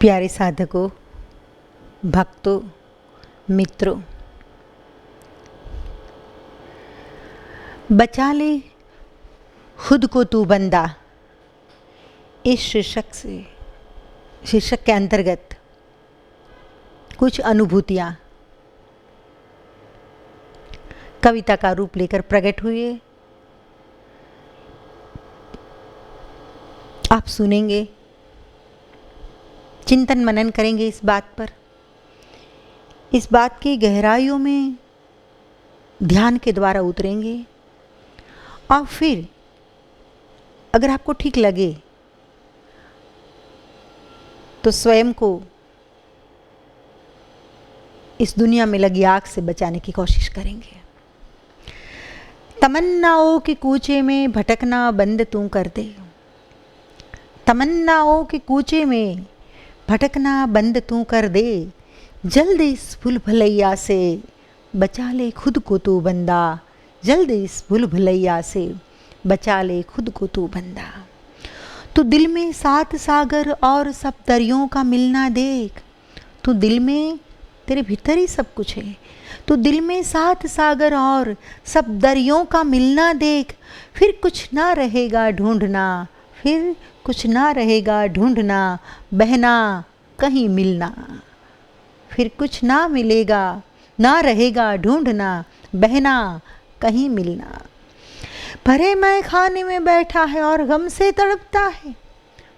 प्यारे साधकों, भक्तों, मित्रों, बचा ले खुद को तू बंदा, इस शीर्षक के अंतर्गत कुछ अनुभूतियाँ कविता का रूप लेकर प्रकट हुए। आप सुनेंगे, चिंतन मनन करेंगे इस बात पर, इस बात की गहराइयों में ध्यान के द्वारा उतरेंगे और फिर अगर आपको ठीक लगे तो स्वयं को इस दुनिया में लगी आग से बचाने की कोशिश करेंगे। तमन्नाओं के कूचे में भटकना बंद तू कर दे, तमन्नाओं के कूचे में भटकना बंद तू कर दे, जल्द इस भूल भुलैया से बचा ले खुद को तू बंदा, जल्द इस भूल भुलैया से बचा ले खुद को तू बंदा। तू दिल में सात सागर और सब दरियों का मिलना देख, तू दिल में, तेरे भीतर ही सब कुछ है, तू दिल में सात सागर और सब दरियों का मिलना देख, फिर कुछ ना रहेगा ढूंढना, फिर कुछ ना रहेगा ढूंढना, बहना कहीं मिलना, फिर कुछ ना मिलेगा, ना रहेगा ढूंढना, बहना कहीं मिलना। भरे मैं खाने में बैठा है और गम से तड़पता है,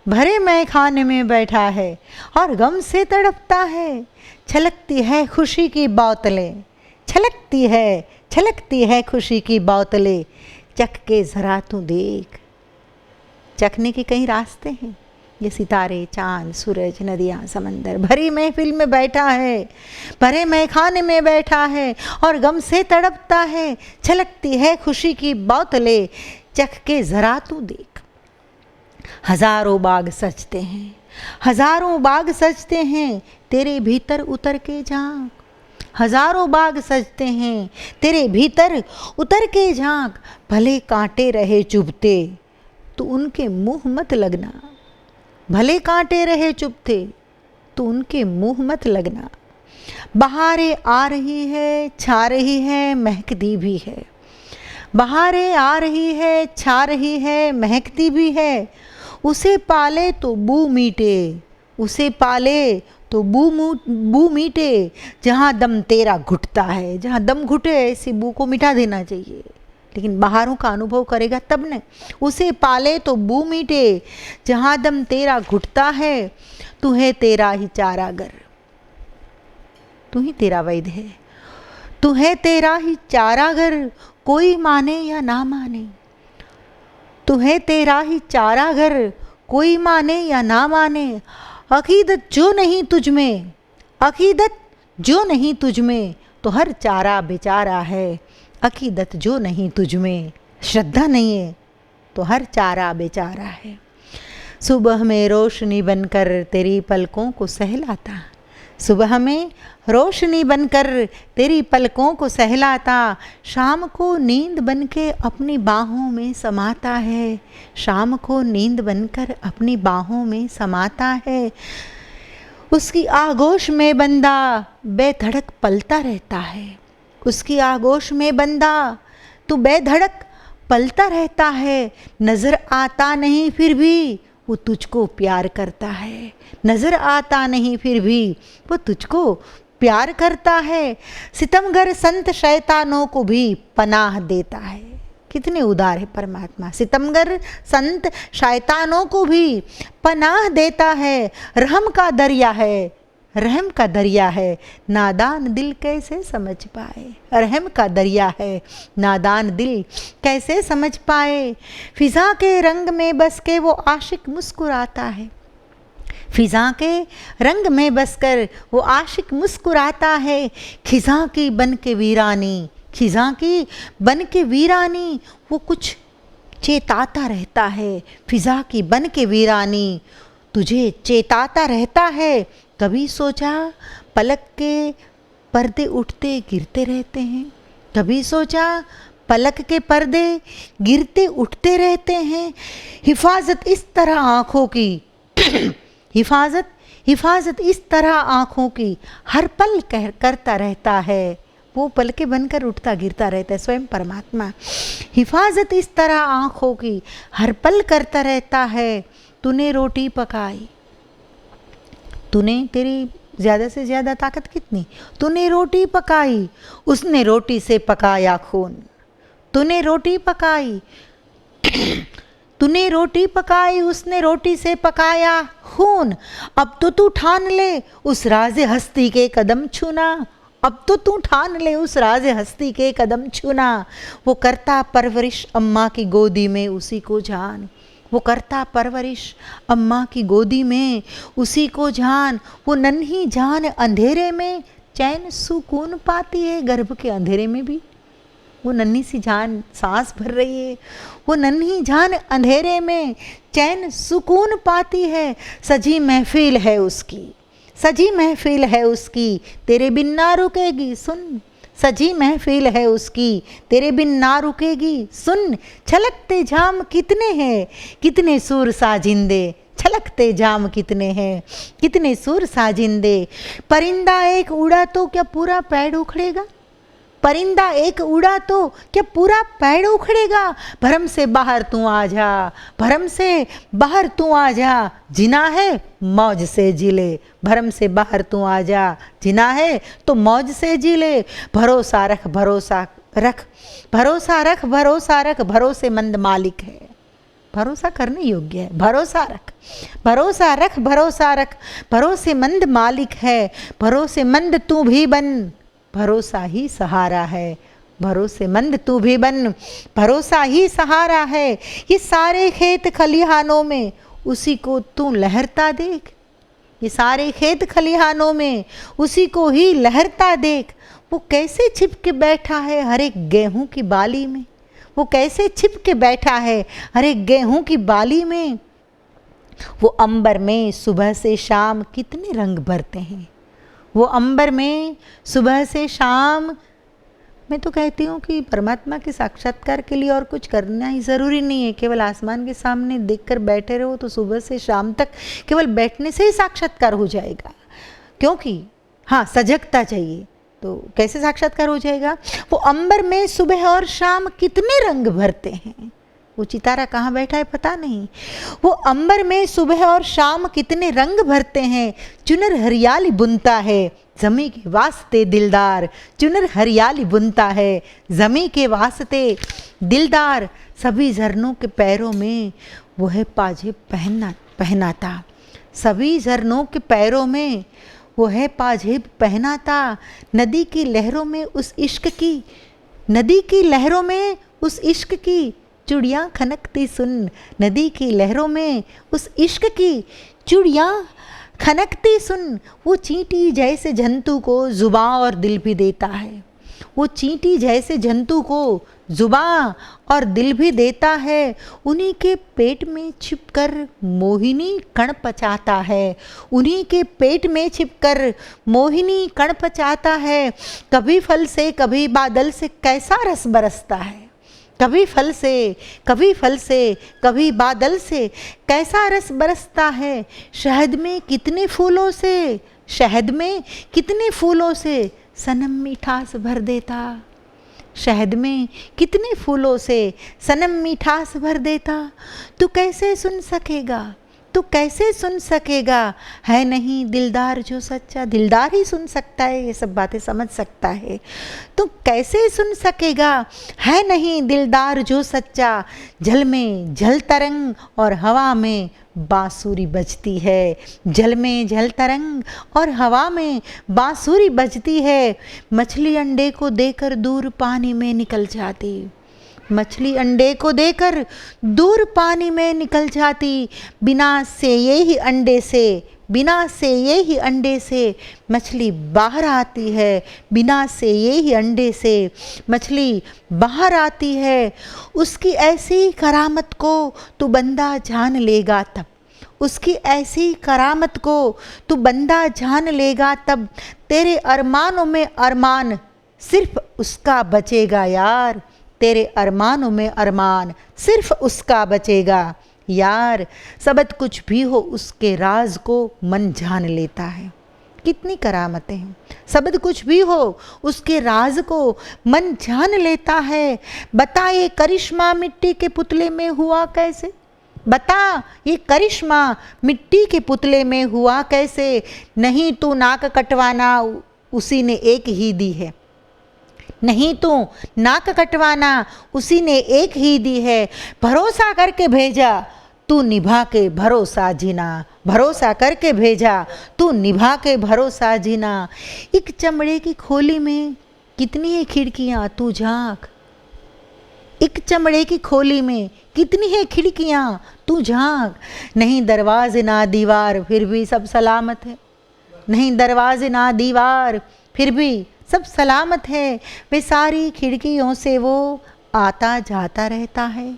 भरे मैं खाने में बैठा है और गम से तड़पता है, छलकती है खुशी की बोतलें, छलकती है खुशी की बोतलें, चख के ज़रा तू देख। चखने के कई रास्ते हैं, ये सितारे, चांद, सूरज, नदियाँ, समंदर। भरी महफिल में बैठा है, भरे मैं खाने में बैठा है और गम से तड़पता है, छलकती है खुशी की बोतलें, चख के ज़रा तू देख। हज़ारों बाग सजते हैं, हज़ारों बाग सजते हैं, तेरे भीतर उतर के झांक, हज़ारों बाग सजते हैं, तेरे भीतर उतर के झांक, भले कांटे रहे चुभते तो उनके मुंह मत लगना, भले कांटे रहे चुभते तो उनके मुंह मत लगना। बहारें आ रही है, छा रही है, महकती भी है, बहारें आ रही है, छा रही है, महकती भी है, उसे पाले तो बू मीटे, उसे पाले तो बू मीटे, जहाँ दम तेरा घुटता है, जहाँ दम घुटे ऐसी बू को मिटा देना चाहिए, लेकिन बाहरों का अनुभव करेगा तब न। उसे पाले तो बू मीटे, जहाँ दम तेरा घुटता है, तू है तेरा ही चारागर, तू ही तेरा वैद्य है, तू है तेरा ही चारागर, कोई माने या ना माने, तू है तेरा ही चारागर, कोई माने या ना माने, अकीदत जो नहीं तुझ में, अकीदत जो नहीं तुझ में, तो हर चारा बेचारा है, अकीदत जो नहीं तुझ में, श्रद्धा नहीं है तो हर चारा बेचारा है। सुबह में रोशनी बनकर तेरी पलकों को सहलाता, सुबह में रोशनी बनकर तेरी पलकों को सहलाता, शाम को नींद बनके अपनी बाहों में समाता है, शाम को नींद बनकर अपनी बाहों में समाता है, उसकी आगोश में बंदा बेधड़क पलता रहता है, उसकी आगोश में बंदा तू बेधड़क पलता रहता है, नज़र आता नहीं फिर भी वो तुझको प्यार करता है, नज़र आता नहीं फिर भी वो तुझको प्यार करता है, सितमगर संत शैतानों को भी पनाह देता है। कितने उदार है परमात्मा, सितमगर संत शैतानों को भी पनाह देता है, रहम का दरिया है, रहम का दरिया है, नादान दिल कैसे समझ पाए, रहम का दरिया है, नादान दिल कैसे समझ पाए, फिजा के रंग में बस के वो आशिक मुस्कुराता है, फिजा के रंग में बसकर वो आशिक मुस्कुराता है, खिजा की बन के वीरानी, खिजा की बन के वीरानी, वो कुछ चेताता रहता है, फिजा की बन के वीरानी तुझे चेताता रहता है, कभी सोचा पलक के पर्दे उठते गिरते रहते हैं, कभी सोचा पलक के पर्दे गिरते उठते रहते हैं, हिफाजत इस तरह आँखों की हिफाजत हिफाजत इस तरह आँखों की हर पल करता रहता है, वो पलके बनकर उठता गिरता रहता है स्वयं परमात्मा। हिफाजत इस तरह आँखों की हर पल करता रहता है। तूने रोटी पकाई, तूने, तेरी ज़्यादा से ज़्यादा ताकत कितनी, तूने रोटी पकाई, उसने रोटी से पकाया खून। तूने रोटी पकाई तूने रोटी पकाई, उसने रोटी से पकाया खून। अब तो तू ठान ले उस राज़े हस्ती के कदम छूना, अब तो तू ठान ले उस राज़े हस्ती के कदम छूना। वो करता परवरिश अम्मा की गोदी में उसी को जान, वो करता परवरिश अम्मा की गोदी में उसी को जान। वो नन्ही जान अंधेरे में चैन सुकून पाती है, गर्भ के अंधेरे में भी वो नन्ही सी जान सांस भर रही है। वो नन्ही जान अंधेरे में चैन सुकून पाती है। सजी महफिल है उसकी, सजी महफिल है उसकी, तेरे बिन ना रुकेगी सुन। सजी महफिल है उसकी, तेरे बिन ना रुकेगी सुन। छलकते जाम कितने हैं, कितने सूर साजिंदे, छलकते जाम कितने हैं, कितने सूर साजिंदे। परिंदा एक उड़ा तो क्या पूरा पेड़ उखड़ेगा, परिंदा एक उड़ा तो क्या पूरा पेड़ उखड़ेगा। भरम से बाहर तू आ जा, भरम से बाहर तू आ जा, जिना है मौज से जी ले। भरम से बाहर तू आ जा, जिना है तो मौज से जी ले। भरोसा रख, भरोसा रख, भरोसा रख, भरोसा रख, भरोसेमंद मालिक है, भरोसा करने योग्य है। भरोसा रख, भरोसा रख, भरोसा रख, भरोसेमंद मालिक है। भरोसेमंद तू भी बन, भरोसा ही सहारा है। भरोसेमंद तू भी बन, भरोसा ही सहारा है। ये सारे खेत खलिहानों में उसी को तू लहरता देख, ये सारे खेत खलिहानों में उसी को ही लहरता देख। वो कैसे छिप के बैठा है हर एक गेहूं की बाली में, वो कैसे छिप के बैठा है हर एक गेहूं की बाली में। वो अंबर में सुबह से शाम कितने रंग भरते हैं, वो अंबर में सुबह से शाम। मैं तो कहती हूँ कि परमात्मा के साक्षात्कार के लिए और कुछ करना ही ज़रूरी नहीं है, केवल आसमान के सामने देखकर बैठे रहो तो सुबह से शाम तक केवल बैठने से ही साक्षात्कार हो जाएगा। क्योंकि हाँ, सजगता चाहिए, तो कैसे साक्षात्कार हो जाएगा। वो अंबर में सुबह और शाम कितने रंग भरते हैं, वो चितारा कहाँ बैठा है पता नहीं। वो अंबर में सुबह और शाम कितने रंग भरते हैं। चुनर हरियाली बुनता है जमी के वास्ते दिलदार, चुनर हरियाली बुनता है जमी के वास्ते दिलदार। सभी झरनों के पैरों में वो है पाजेब पहनाता, सभी झरनों के पैरों में वो है पाजेब पहनाता। नदी की लहरों में उस इश्क की, नदी की लहरों में उस इश्क की चुड़ियाँ खनकती सुन। नदी की लहरों में उस इश्क की चुड़ियाँ खनकती सुन। वो चींटी जैसे जंतु को जुबां और दिल भी देता है, वो चींटी जैसे जंतु को जुबां और दिल भी देता है। उन्हीं के पेट में छिपकर मोहिनी कण पचाता है, उन्हीं के पेट में छिपकर मोहिनी कण पचाता है। कभी फल से कभी बादल से कैसा रस बरसता है, कभी फल से कभी फल से कभी बादल से कैसा रस बरसता है। शहद में कितने फूलों से, शहद में कितने फूलों से सनम मिठास भर देता, शहद में कितने फूलों से सनम मिठास भर देता। तू कैसे सुन सकेगा, तू कैसे सुन सकेगा, है नहीं दिलदार जो सच्चा। दिलदार ही सुन सकता है, ये सब बातें समझ सकता है। तू कैसे सुन सकेगा, है नहीं दिलदार जो सच्चा। जल में जल तरंग और हवा में बांसुरी बजती है, जल में जल तरंग और हवा में बांसुरी बजती है। मछली अंडे को देकर दूर पानी में निकल जाती, मछली अंडे को देकर दूर पानी में निकल जाती। बिना से ये ही अंडे से, बिना से ये ही अंडे से मछली बाहर आती है, बिना से ये ही अंडे से मछली बाहर आती है। उसकी ऐसी करामत को तू बंदा जान लेगा तब, उसकी ऐसी करामत को तू बंदा जान लेगा तब। तेरे अरमानों में अरमान सिर्फ उसका बचेगा यार, तेरे अरमानों में अरमान सिर्फ उसका बचेगा। यार सबद कुछ भी हो उसके राज को मन जान लेता है। कितनी करामतें हैं। सबद कुछ भी हो उसके राज को मन जान लेता है। बता ये करिश्मा मिट्टी के पुतले में हुआ कैसे, बता ये करिश्मा मिट्टी के पुतले में हुआ कैसे। नहीं तू नाक कटवाना उसी ने एक ही दी है, नहीं तो नाक कटवाना उसी ने एक ही दी है। भरोसा करके भेजा तू निभा के भरोसा जीना, भरोसा करके भेजा तू निभा के भरोसा जीना। एक चमड़े की खोली में कितनी है खिड़कियाँ तू झांक, एक चमड़े की खोली में कितनी है खिड़कियाँ तू झांक। नहीं दरवाजे ना दीवार फिर भी सब सलामत है, नहीं दरवाजे ना दीवार फिर भी सब सलामत है। वे सारी खिड़कियों से वो आता जाता रहता है,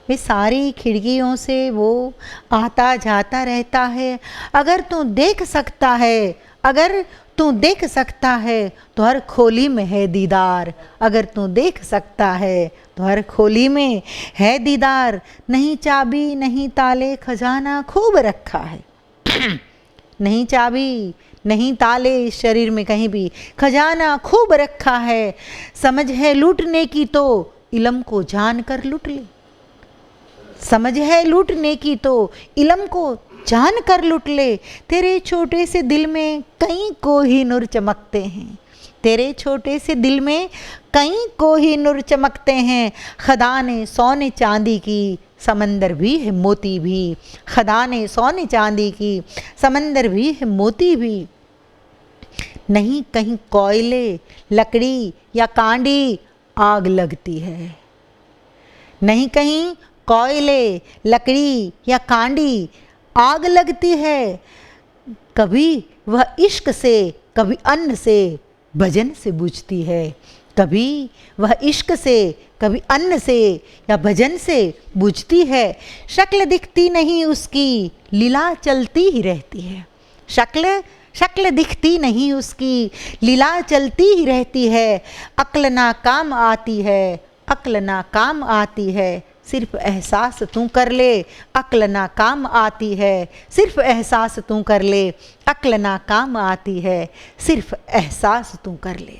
वे सारी खिड़कियों से वो आता जाता रहता है। अगर तू देख सकता है, अगर तू देख सकता है तो हर खोली में है दीदार, अगर तू देख सकता है तो हर खोली में है दीदार। नहीं चाबी नहीं ताले खजाना खूब रखा है, नहीं चाबी नहीं ताले इस शरीर में कहीं भी खजाना खूब रखा है। समझ है लूटने की तो इल्म को जान कर लूट ले, समझ है लूटने की तो इल्म को जान कर लूट ले। तेरे छोटे से दिल में कहीं कोहिनूर चमकते हैं, तेरे छोटे से दिल में कहीं कोहिनूर चमकते हैं। खदाने सोने चांदी की समंदर भी है मोती भी, खदाने सोने चांदी की समंदर भी है मोती भी। नहीं कहीं कोयले लकड़ी या कांडी आग लगती है, नहीं कहीं कोयले लकड़ी या कांडी आग लगती है। कभी वह इश्क से कभी अन्न से भजन से बुझती है, कभी वह इश्क से कभी अन्न से या भजन से बुझती है। शक्ल दिखती नहीं उसकी लीला चलती ही रहती है, शक्ल दिखती नहीं उसकी लीला चलती ही रहती है। अक्ल ना काम आती है, अक्ल ना काम आती है, सिर्फ एहसास तू कर ले। अक्ल ना काम आती है, सिर्फ एहसास तू कर ले। अक्ल ना काम आती है, सिर्फ एहसास तू कर ले।